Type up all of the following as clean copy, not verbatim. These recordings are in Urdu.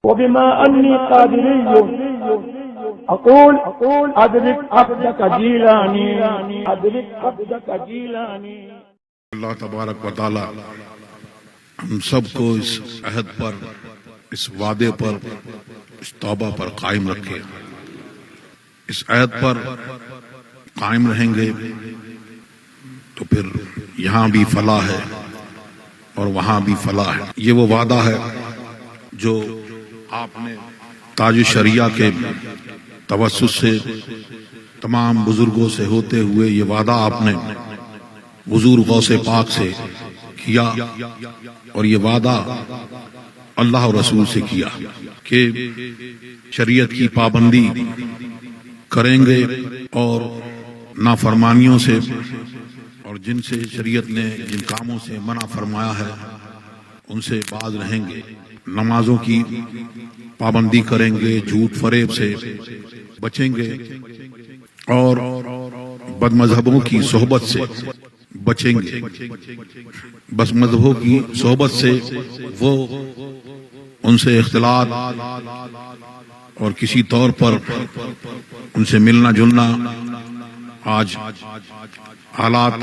وبما أني قادري أقول أدرك عبدك جيلاني أدرك عبدك جيلاني. اللہ تبارک و تعالی ہم سب کو اس عہد پر، اس وعدے پر، اس توبہ پر قائم رکھے. اس عہد پر قائم رہیں گے تو پھر یہاں بھی فلاح ہے اور وہاں بھی فلاح ہے. یہ وہ وعدہ ہے جو آپ نے تاج شریعہ کے توسط سے تمام بزرگوں سے ہوتے ہوئے یہ وعدہ آپ نے حضور غوث پاک سے کیا، اور یہ وعدہ اللہ اور رسول سے کیا کہ شریعت کی پابندی کریں گے اور نافرمانیوں سے اور جن سے شریعت نے جن کاموں سے منع فرمایا ہے ان سے باز رہیں گے. نمازوں کی پابندی کریں گے، جھوٹ فریب سے بچیں گے اور بد مذہبوں کی صحبت سے بچیں گے. بس مذہبوں کی صحبت سے وہ ان سے اختلاط اور کسی طور پر ان سے ملنا جلنا. آج حالات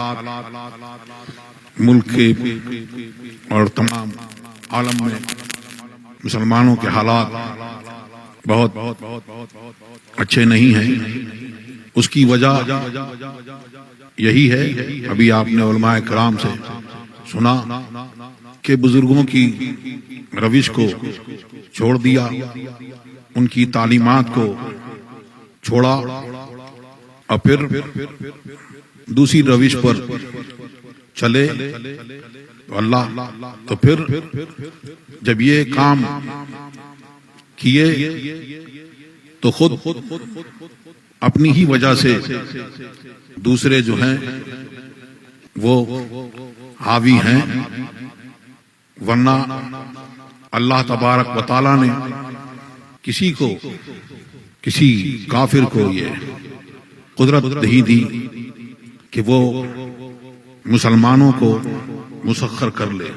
ملک کے اور تمام عالم میں مسلمانوں کے حالات بہت اچھے نہیں ہیں. اس کی وجہ یہی ہے، ابھی آپ نے علماء کرام سے سنا کہ بزرگوں کی روش کو چھوڑ دیا، ان کی تعلیمات کو چھوڑا اور پھر دوسری روش پر چلے. تو پھر جب یہ کام کیے تو خود اپنی ہی وجہ سے دوسرے جو ہیں وہ حاوی ہیں، ورنہ اللہ تبارک و تعالی نے کسی کافر کو یہ قدرت نہیں دی کہ وہ مسلمانوں کو مسخر کر لے.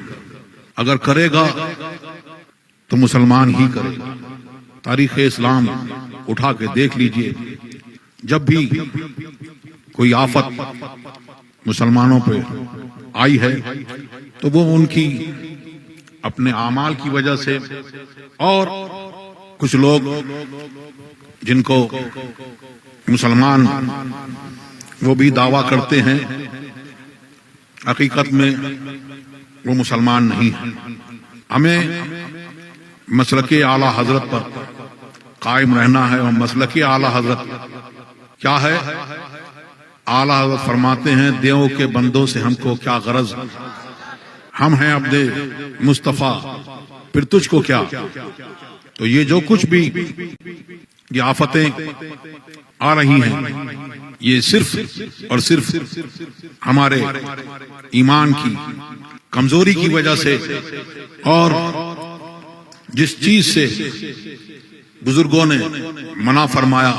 اگر کرے گا تو مسلمان ہی کرے گا. تاریخ اسلام اٹھا کے دیکھ لیجئے، جب بھی کوئی آفت مسلمانوں پہ آئی ہے تو وہ ان کی اپنے اعمال کی وجہ سے، اور کچھ لوگ جن کو مسلمان وہ بھی دعویٰ کرتے ہیں، حقیقت میں وہ مسلمان نہیں ہیں. ہمیں مسلک اعلی حضرت پر قائم رہنا ہے. اور مسلک اعلی حضرت کیا ہے؟ اعلی حضرت فرماتے ہیں دیو کے بندوں سے ہم کو کیا غرض، ہم ہیں عبد مصطفیٰ، پھر تجھ کو کیا. تو یہ جو کچھ بھی یہ آفتیں آ رہی ہیں یہ صرف اور صرف ہمارے ایمان کی کمزوری کی وجہ سے، اور جس چیز سے بزرگوں نے منع فرمایا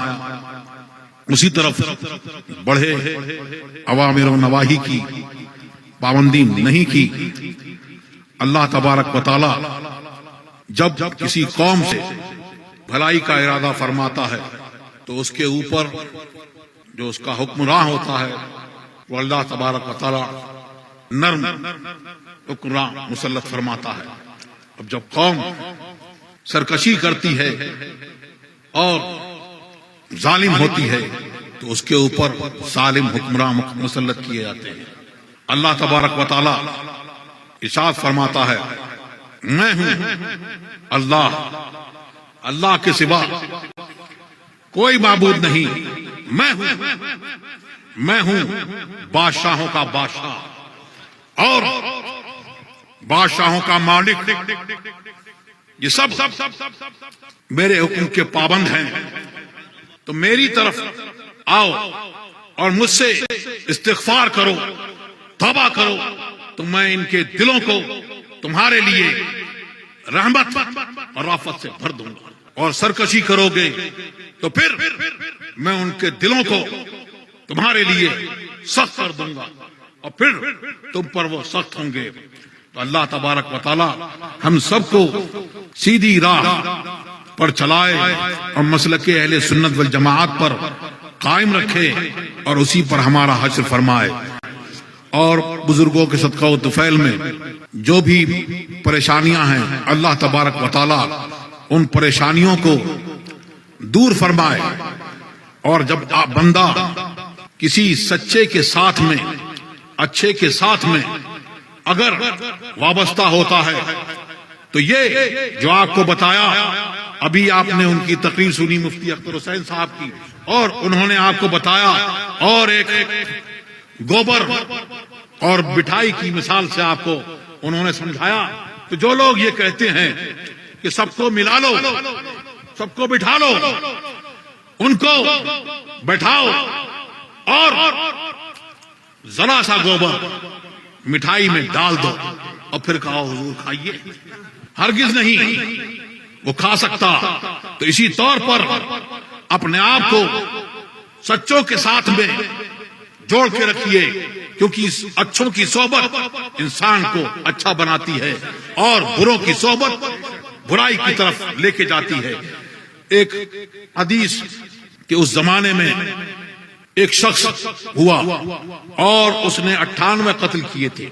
اسی طرف بڑھے، اوامر و نواہی کی پابندی نہیں کی. اللہ تبارک و تعالی جب کسی قوم سے بھلائی کا ارادہ فرماتا ہے تو اس کے اوپر جو اس کا حکمراں ہوتا ہے وہ اللہ تبارک و تعالی نرم حکمراں مسلط فرماتا ہے. اب جب قوم سرکشی کرتی ہے اور ظالم ہوتی ہے تو اس کے اوپر ظالم حکمراں مسلط کیے جاتے ہیں. اللہ تبارک و تعالی ارشاد فرماتا ہے میں ہوں اللہ، اللہ کے سوا کوئی معبود نہیں، میں ہوں بادشاہوں کا بادشاہ اور بادشاہوں کا مالک. یہ سب میرے حکم کے پابند ہیں. تو میری طرف آؤ اور مجھ سے استغفار کرو، توبہ کرو، تو میں ان کے دلوں کو تمہارے لیے رحمت اور رافت سے بھر دوں گا. اور سرکشی کرو گے تو پھر میں ان کے دلوں کو تمہارے لیے سخت کر دوں گا، اور پھر تم پر وہ سخت ہوں گے. تو اللہ تبارک و تعالی ہم سب کو سیدھی راہ پر چلائے اور مسلک اہل سنت والجماعت پر قائم رکھے اور اسی پر ہمارا حشر فرمائے. اور بزرگوں کے صدقہ و طفیل میں جو بھی پریشانیاں ہیں اللہ تبارک و تعالی ان پریشانیوں کو دور فرمائے. اور جب بندہ کسی سچے کے ساتھ میں اچھے کے ساتھ میں اگر وابستہ ہوتا ہے تو یہ جو آپ کو بتایا ابھی آپ نے ان کی تقریر سنی مفتی اختر حسین صاحب کی اور انہوں نے آپ کو بتایا اور ایک گوبر اور مٹھائی کی مثال سے آپ کو انہوں نے سمجھایا. تو جو لوگ یہ کہتے ہیں کہ سب کو ملا لو سب کو بٹھا لو ان کو بیٹھاؤ اور ذرا سا گوبر مٹھائی میں ڈال دو اور پھر کہو حضور کھائیے، ہرگز نہیں وہ کھا سکتا. تو اسی طور پر اپنے آپ کو سچوں کے ساتھ میں جوڑ کے رکھیے کیونکہ اچھوں کی صحبت انسان کو اچھا بناتی ہے اور بروں کی صحبت برائی کی طرف لے کے جاتی ہے. ایک حدیث کہ اس زمانے میں ایک شخص ہوا اور اس نے 98 قتل کیے تھے.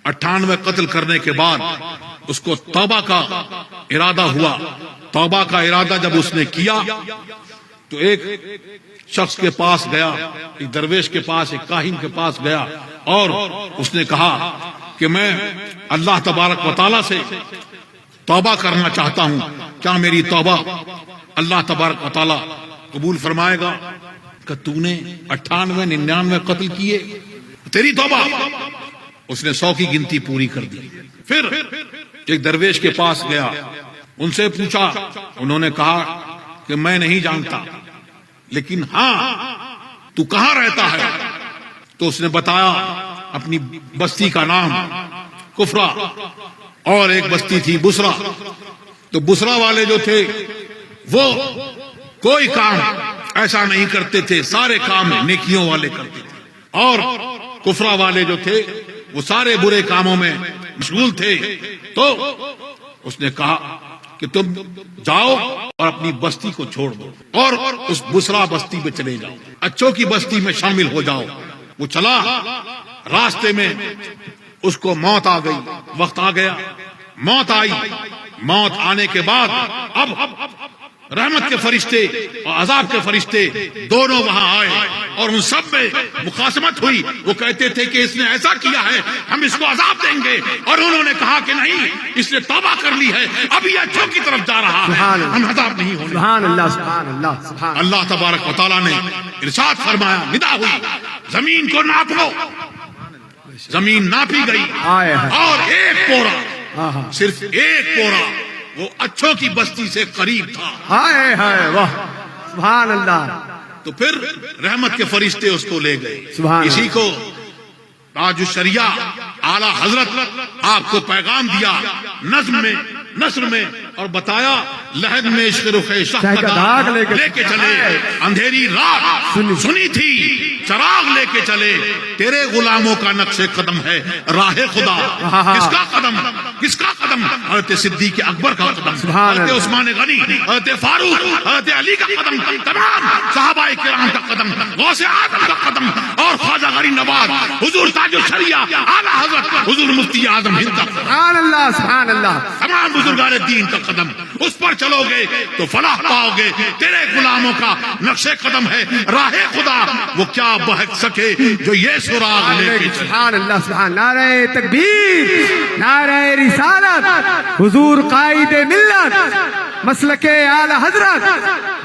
98 قتل کرنے کے بعد اس کو توبہ کا ارادہ ہوا. توبہ کا ارادہ جب اس نے کیا تو ایک شخص کے پاس گیا، ایک درویش کے پاس، ایک کاہن کے پاس گیا اور اس نے کہا کہ میں اللہ تبارک و تعالیٰ سے توبہ کرنا چاہتا ہوں، کیا میری توبہ اللہ تبارک و تعالیٰ قبول فرمائے گا؟ کہ تو نے 98 99 قتل کیے، تیری توبہ. اس نے 100 کی گنتی پوری کر دی. پھر ایک درویش کے پاس گیا، ان سے پوچھا، انہوں نے کہا کہ میں نہیں جانتا لیکن ہاں تو کہاں رہتا ہے؟ تو اس نے بتایا اپنی بستی کا نام کفرا اور ایک بستی تھی بسرا. تو بسرا والے جو تھے وہ کوئی کام ایسا نہیں کرتے تھے، سارے کام نیکیوں والے کرتے تھے اور کفرا والے جو تھے وہ سارے برے کاموں میں مشغول تھے. تو اس نے کہا کہ تم جاؤ اور اپنی بستی کو چھوڑ دو اور اس بسرا بستی میں چلے جاؤ، اچھوں کی بستی میں شامل ہو جاؤ. وہ چلا، راستے میں اس کو موت آ گئی، وقت آ گیا، موت آئی. موت آنے کے بعد اب رحمت کے فرشتے اور عذاب کے فرشتے دونوں وہاں آئے اور ان سب میں مخاصمت ہوئی. وہ کہتے تھے کہ اس نے ایسا کیا ہے ہم اس کو عذاب دیں گے، اور انہوں نے کہا کہ نہیں، اس نے توبہ کر لی ہے، اب یہ اچھوں کی طرف جا رہا ہے، ہم عذاب نہیں ہونے. سبحان اللہ سبحان اللہ سبحان اللہ. اللہ تبارک و تعالیٰ نے ارشاد فرمایا، ندا ہوئی زمین کو ناپ لو. زمین ناپی گئی اور ایک پورا، صرف ایک پورا وہ اچھوں کی بستی سے قریب تھا. ہائے ہائے واہ سبحان اللہ. تو پھر رحمت کے فرشتے اس کو لے گئے. سبحان اسی کو تاج الشریعہ اعلی حضرت آپ کو پیغام دیا نظم میں، نثر میں، اور بتایا لہد میں عشق رخ شاہ کا داغ لے کے چلے، اندھیری رات سنی تھی چراغ لے کے چلے، تیرے غلاموں کا نقش قدم ہے راہ خدا. کس کا قدم؟ کس کا قدم؟ حضرت صدیق اکبر کا قدم، حضرت عثمان غنی، حضرت فاروق، حضرت علی کا قدم، تمام صحابہ کرام کا قدم، غوث اعظم کا قدم، اور خواجہ غریب نواز، حضور تاج الشریعہ اعلی حضرت حضور مفتی اعظم ہند کا قدم، سبحان اللہ سبحان اللہ. تمام بزرگان دین کا قدم. اس پر چلو گے تو فلاح پاؤ گے. تیرے غلاموں کا نقش قدم ہے راہ خدا، وہ کیا بہک سکے جو یہ سراغ لے کے چلے. سبحان اللہ سبحان. نعرہ تکبیر، نعرہ رسالت، حضور قائد ملت، مسلک اعلی حضرت،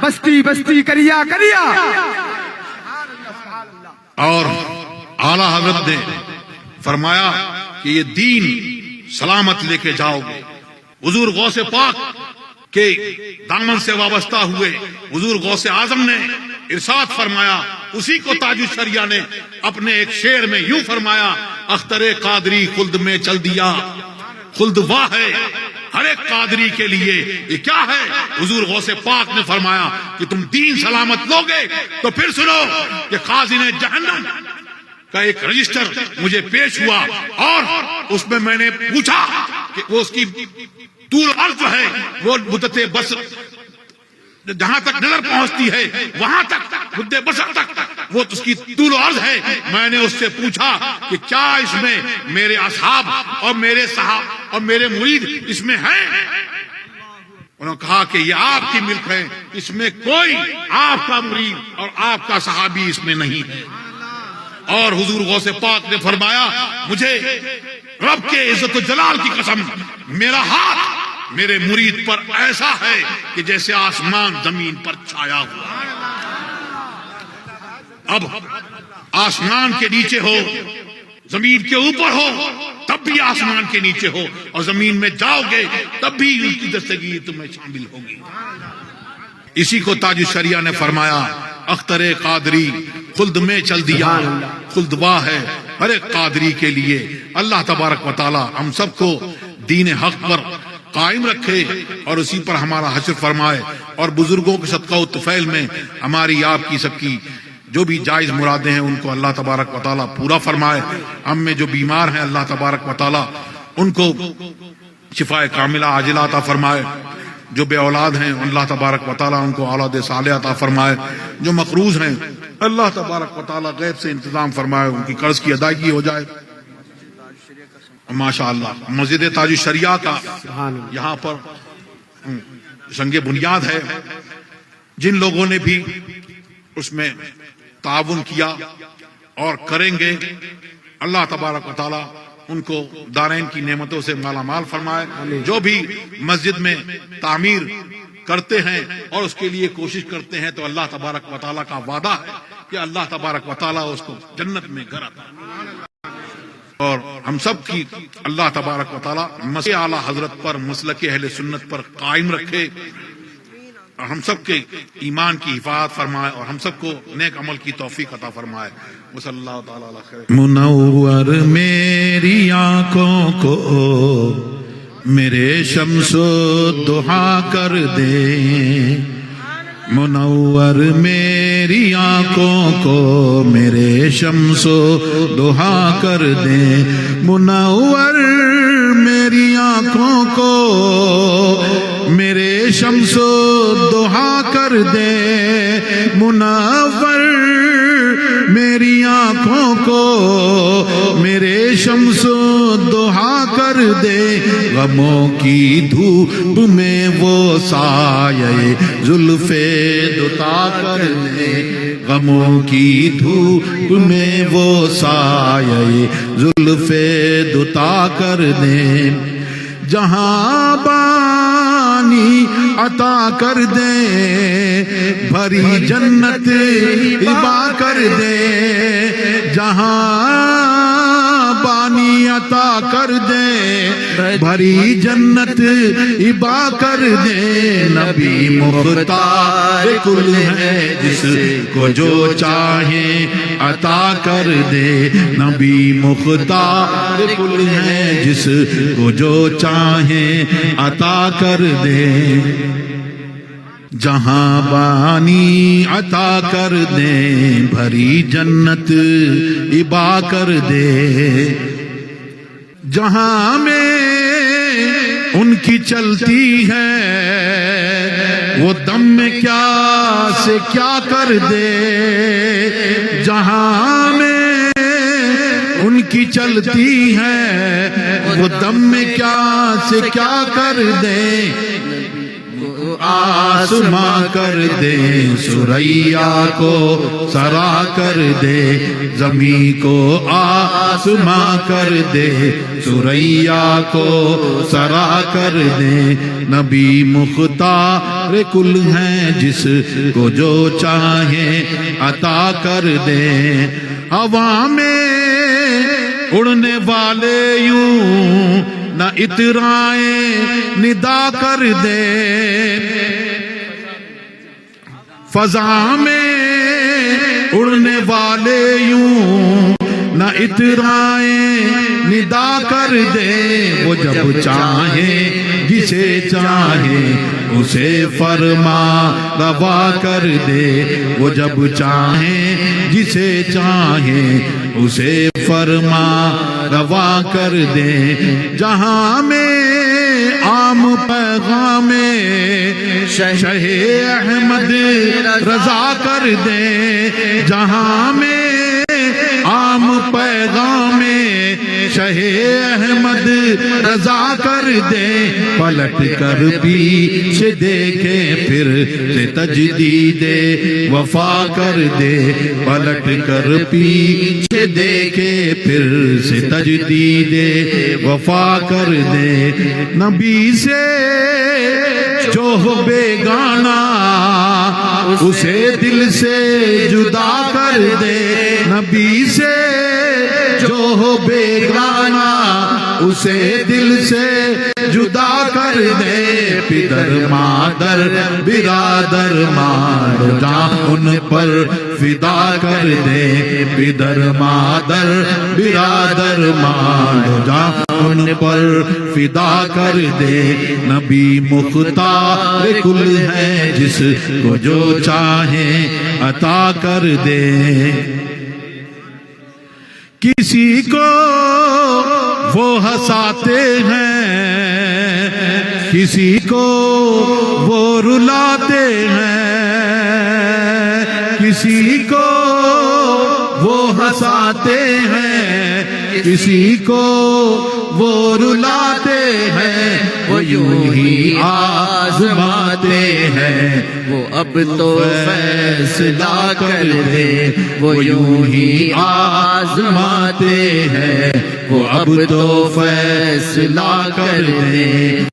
بستی بستی کریا کریا. اور اعلی حضرت نے فرمایا کہ یہ دین سلامت لے کے جاؤ گے. حضور غوث پاک کے دامن سے وابستہ ہوئے حضور غوث اعظم نے ارشاد فرمایا، اسی کو تاج الشریعہ نے اپنے ایک شعر میں یوں فرمایا، اختر قادری خلد میں چل دیا، خلد واہ ہے ہر ایک قادری کے لیے. یہ کیا ہے؟ حضور غوث پاک نے فرمایا کہ تم دین سلامت لوگے تو پھر سنو کہ خازن جہنم کا ایک رجسٹر مجھے پیش ہوا اور اس میں نے پوچھا کہ وہ اس کی طول عرض جو ہے وہ مدت بصر جہاں تک نظر پہنچتی ہے وہاں تک مدت بصر تک وہ اس کی طول عرض ہے. میں نے اس سے پوچھا کہ کیا اس میں میرے اصحاب اور میرے صحاب اور میرے مرید اس میں ہیں؟ انہوں نے کہا کہ یہ آپ کی ملک ہے, اس میں کوئی آپ کا مرید اور آپ کا صحابی اس میں نہیں ہے. اور حضور غوث پاک نے فرمایا مجھے رب کے عزت و جلال کی قسم میرا ہاتھ میرے مرید پر ایسا ہے کہ جیسے آسمان زمین پر چھایا ہوا. اب آسمان کے نیچے ہو زمین کے اوپر ہو تب بھی آسمان کے نیچے ہو اور زمین میں جاؤ گے تب بھی ان کی دستگیری تمہیں شامل ہوگی. اسی کو تاج الشریعہ نے فرمایا اختر قادری خلد میں چل دیا, خلد واہ ہے ہر ایک قادری کے لیے. اللہ تبارک و تعالی ہم سب کو دین حق پر قائم رکھے اور اسی پر ہمارا حشر فرمائے, اور بزرگوں کے صدقہ و طفیل میں ہماری آپ کی سب کی جو بھی جائز مرادیں ہیں ان کو اللہ تبارک و تعالی پورا فرمائے. ہم میں جو بیمار ہیں اللہ تبارک و تعالی ان کو شفا کاملہ عاجلہ عطا فرمائے. جو بے اولاد ہیں اللہ تبارک و تعالی ان کو اولاد صالحہ عطا فرمائے. جو مقروض ہیں اللہ تبارک و تعالی غیب سے انتظام فرمائے, ان کی قرض کی ادائیگی ہو جائے. ماشاء اللہ مسجد تاج الشریعہ کا یہاں پر سنگ بنیاد ہے. جن لوگوں نے بھی اس میں تعاون کیا اور کریں گے اللہ تبارک و تعالی ان کو دارین کی نعمتوں سے مالا مال فرمائے. جو بھی مسجد میں تعمیر کرتے ہیں اور اس کے لیے کوشش کرتے ہیں تو اللہ تبارک و تعالی کا وعدہ ہے کہ اللہ تبارک و تعالی اس کو جنت میں گھر عطا. اور ہم سب کی اللہ تبارک و تعالی مسیح اعلی حضرت پر مسلک اہل سنت پر قائم رکھے اور ہم سب کے ایمان کی حفاظت فرمائے اور ہم سب کو نیک عمل کی توفیق عطا فرمائے. وصلی اللہ تعالی علی خیر. منور میری آنکھوں کو میرے شمس و دہا کر دے, منور میری آنکھوں کو میرے شمس و دہا کر دے, منور میری آنکھوں کو میرے شمس و دہا کر دے, منور میری آنکھوں کو میرے شمس و دہا کر دے, غموں کی دھوپ میں وہ سایہ زلف دتا کر دے, غموں کی دھوپ میں وہ سایہ زلف دتا کر دے, جہاں بانی عطا کر دے بھری جنت عطا کر دے, جہاں بانی عطا کر دے بھری جنت عطا کر دے, نبی مختار کل ہے جس کو جو چاہے عطا کر دے, نبی مختار کل ہے جس کو جو چاہے عطا کر دے, جہاں بانی عطا کر دے بھری جنت عطا کر دے, جہاں میں ان کی چلتی ہے وہ دم میں کیا سے کیا کر دے, جہاں میں ان کی چلتی ہے وہ دم میں کیا سے کیا کر دے, آسماں کر دے سریا کو سرا کر دے, زمین کو آسماں کر دے سریا کو سرا کر دے, نبی مختار کل ہیں جس کو جو چاہے عطا کر دے, ہوا میں اڑنے والے یوں نہ اترائیں ندا کر دے, فضا میں اڑنے والے یوں نہ اترائیں ندا کر دے وہ جب چاہیں جسے چاہیں اسے فرما روا کر دے وہ جب چاہیں جسے چاہیں اسے فرما روا کر دے جہاں میں عام پیغام شہ احمد رضا کر دے جہاں میں عام پیغام شہ احمد رضا کر دے پلٹ کر پیچھے دیکھیں پھر سے تجدید وفا کر دے پلٹ کر پیچھے دیکھیں پھر سے تجدید وفا کر دے نبی سے جو ہو بیگانہ اسے دل سے جدا کر دے نبی سے جو ہو بیگانہ اسے دل سے جدا کر دے پدر مادر برادر مار جان ان پر فدا کر دے پدر مادر برادر مار جان ان پر فدا کر دے نبی مختار کل ہے جس کو جو چاہیں عطا کر دے کسی کو وہ ہنساتے ہیں کسی کو وہ رلاتے ہیں کسی کو وہ ہنساتے ہیں کسی کو وہ رلاتے ہیں وہ یوں ہی آزماتے ہیں وہ اب تو فیصلہ کر دے وہ یوں ہی آزماتے ہیں وہ اب تو فیصلہ کر دے